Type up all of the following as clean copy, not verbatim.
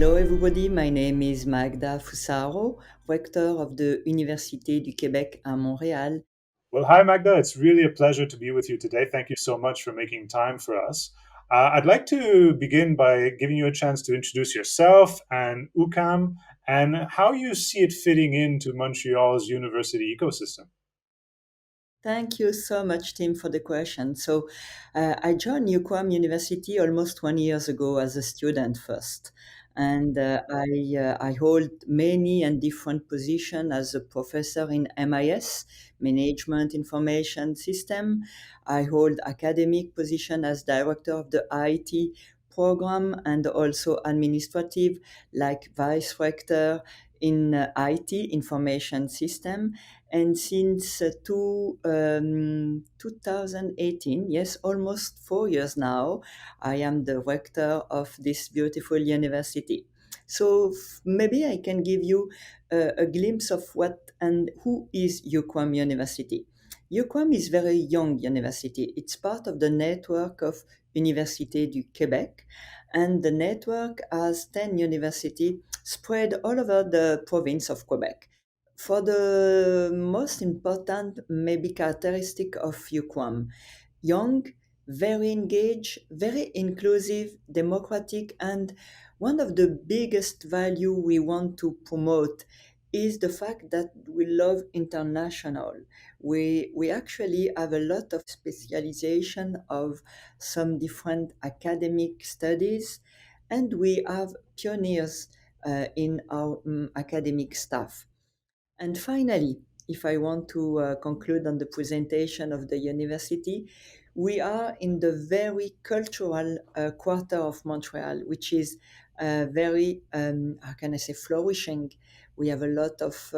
Hello everybody, my name is Magda Fusaro, Rector of the Université du Québec à Montréal. Well, hi, Magda. It's really a pleasure to be with you today. Thank you so much for making time for us. I'd like to begin by giving you a chance to introduce yourself and UQAM and how you see it fitting into Montreal's university ecosystem. Thank you so much, Tim, for the question. I joined UQAM University almost 20 years ago as a student first. And I hold many and different positions as a professor in MIS, Management Information System. I hold academic position as director of the IT program and also administrative, like vice rector in IT, Information System. And since 2018, yes, almost 4 years now, I am the rector of this beautiful university. Maybe I can give you a glimpse of what and who is UQAM University. UQAM is very young university. It's part of the network of Université du Québec, and the network has 10 universities spread all over the province of Quebec. For the most important maybe characteristic of UQAM, young, very engaged, very inclusive, democratic, and one of the biggest value we want to promote is the fact that we love international. We actually have a lot of specialization of some different academic studies, and we have pioneers in our academic staff. And finally, if I want to conclude on the presentation of the university, we are in the very cultural quarter of Montreal, which is very, how can I say, flourishing. We have a lot of,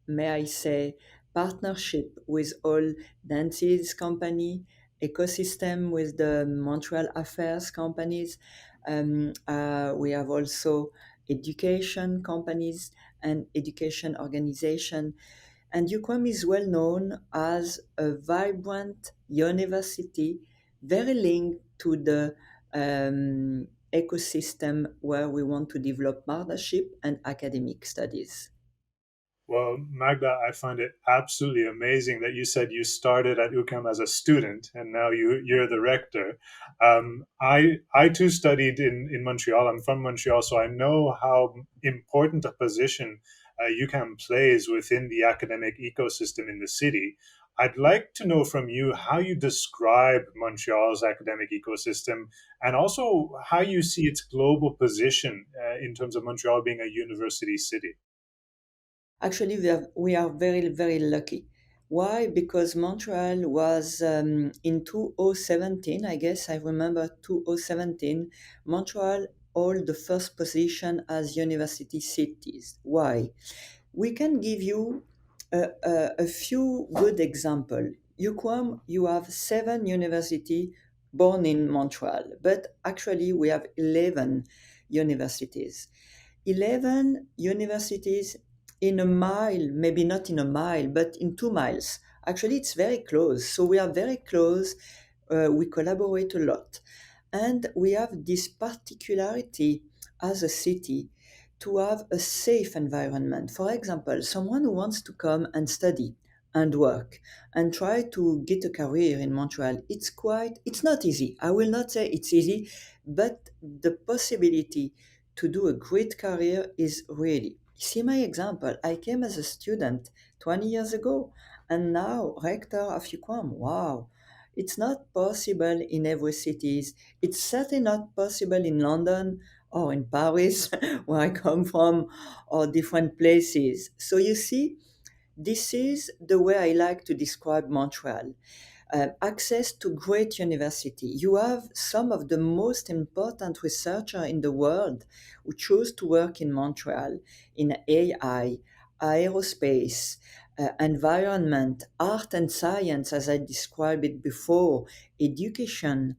may I say, partnership with all dances company, ecosystem with the Montreal Affairs companies. We have also education companies and education organization. And UQAM is well known as a vibrant university, very linked to the ecosystem where we want to develop partnership and academic studies. Well, Magda, I find it absolutely amazing that you said you started at UQAM as a student and now you're the rector. I too studied in Montreal. I'm from Montreal, so I know how important a position UQAM plays within the academic ecosystem in the city. I'd like to know from you how you describe Montreal's academic ecosystem and also how you see its global position in terms of Montreal being a university city. Actually, we are very, very lucky. Why? Because Montreal was in 2017, I guess I remember 2017, Montreal hold the first position as university cities. Why? We can give you a few good examples. UQAM, you have 7 universities born in Montreal, but actually we have 11 universities. 11 universities in a mile, maybe not in a mile, but in 2 miles. Actually, it's very close. So we are very close. We collaborate a lot. And we have this particularity as a city to have a safe environment. For example, someone who wants to come and study and work and try to get a career in Montreal, it's not easy. I will not say it's easy, but the possibility to do a great career is really. See my example. I came as a student 20 years ago and now rector of UQAM. Wow. It's not possible in every city. It's certainly not possible in London or in Paris, where I come from, or different places. So you see, this is the way I like to describe Montreal. Access to great university. You have some of the most important researchers in the world who choose to work in Montreal in AI, aerospace, environment, art and science, as I described it before, education,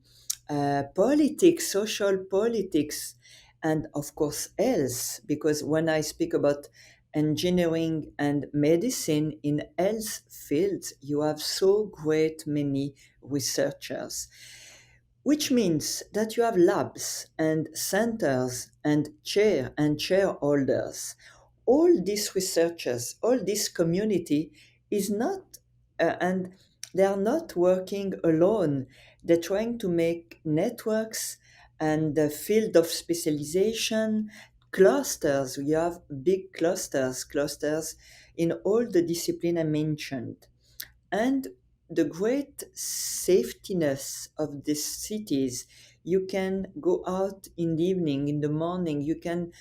politics, social politics, and of course, health. Because when I speak about engineering and medicine in health fields, you have so great many researchers. which means that you have labs and centers and chair holders. All these researchers, all this community is not, and they are not working alone. They're trying to make networks and the field of specialization, clusters. We have big clusters in all the discipline I mentioned. And the great safetiness of these cities, you can go out in the evening, in the morning, you can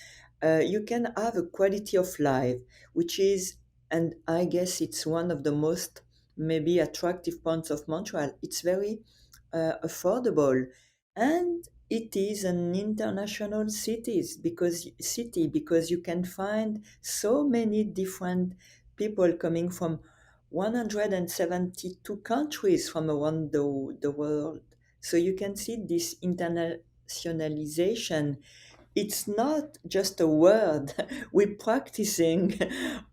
have a quality of life which is, and I guess it's one of the most maybe attractive points of Montreal. It's very affordable, and it is an international city because you can find so many different people coming from 172 countries from around the world. So you can see this internationalization. It's not just a word. We're practicing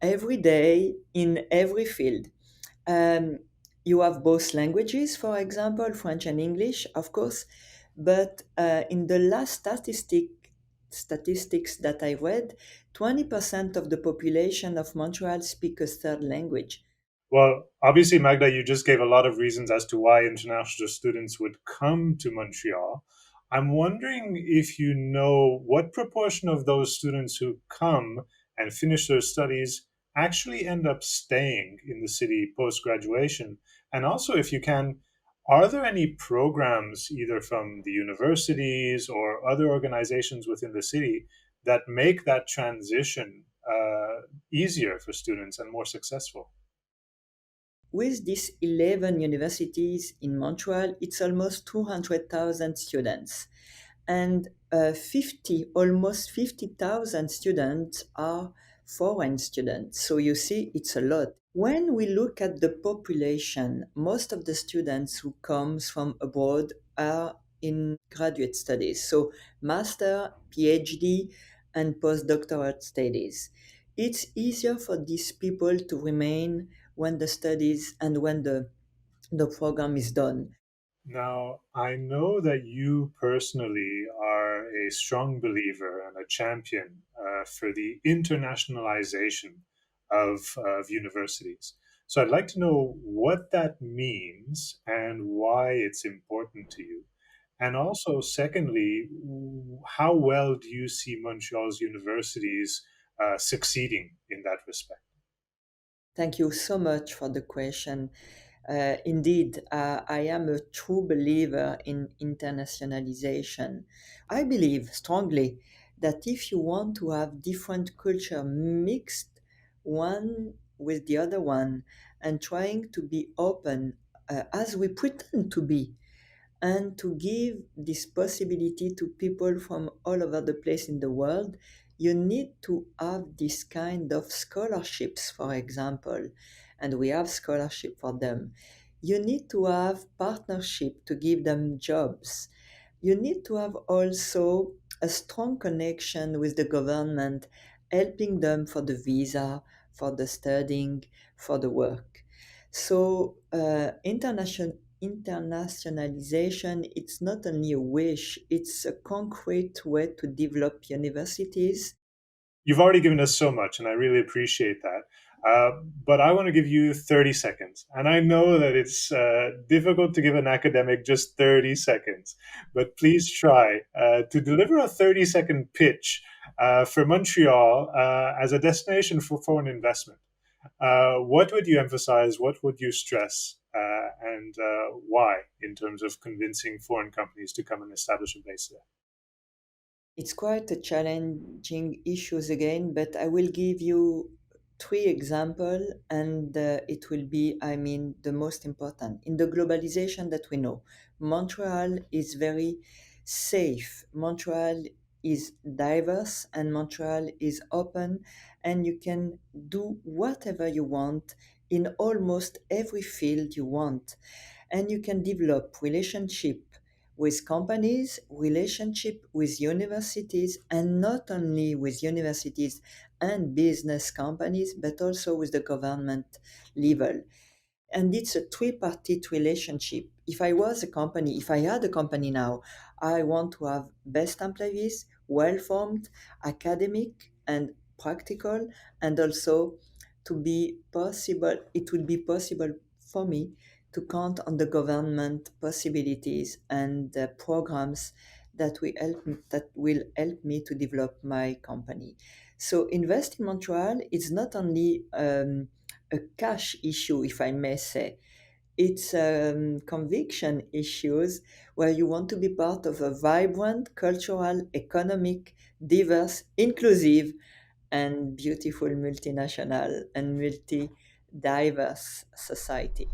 every day in every field. Um, you have both languages, for example, French and English, of course, but in the last statistics that I read, 20% of the population of Montreal speak a third language. Well, obviously, Magda, you just gave a lot of reasons as to why international students would come to Montreal. I'm wondering if you know what proportion of those students who come and finish their studies actually end up staying in the city post graduation. And also, if you can, are there any programs, either from the universities or other organizations within the city, that make that transition easier for students and more successful? With these 11 universities in Montreal, it's almost 200,000 students. And almost 50,000 students are foreign students. So you see, it's a lot. When we look at the population, most of the students who comes from abroad are in graduate studies. So master, PhD, and postdoctoral studies. It's easier for these people to remain when the studies and when the program is done. Now, I know that you personally are a strong believer and a champion for the internationalization of universities. So I'd like to know what that means and why it's important to you. And also, secondly, how well do you see Montreal's universities succeeding in that respect? Thank you so much for the question. Indeed, I am a true believer in internationalization. I believe strongly that if you want to have different culture mixed one with the other one and trying to be open as we pretend to be, and to give this possibility to people from all over the place in the world, you need to have this kind of scholarships, for example, and we have scholarship for them. You need to have partnership to give them jobs. You need to have also a strong connection with the government, helping them for the visa, for the studying, for the work. So internationalization, it's not only a wish, it's a concrete way to develop universities. You've already given us so much, and I really appreciate that. But I want to give you 30 seconds. And I know that it's difficult to give an academic just 30 seconds, but please try to deliver a 30-second pitch for Montreal as a destination for foreign investment. What would you emphasize? What would you stress? And why, in terms of convincing foreign companies to come and establish a base there? It's quite a challenging issues again, but I will give you three example, and it will be, I mean, the most important. In the globalization that we know, Montreal is very safe. Montreal is diverse and Montreal is open, and you can do whatever you want in almost every field you want, and you can develop relationship with companies, relationship with universities, and not only with universities and business companies, but also with the government level. And it's a tripartite relationship. if I was a company, if I had a company now, I want to have best employees, well-formed, academic and practical, and also to be possible, it would be possible for me to count on the government possibilities and programs that will help me to develop my company. So Invest in Montreal is not only a cash issue, if I may say. It's conviction issues where you want to be part of a vibrant, cultural, economic, diverse, inclusive, and beautiful multinational and multi diverse society.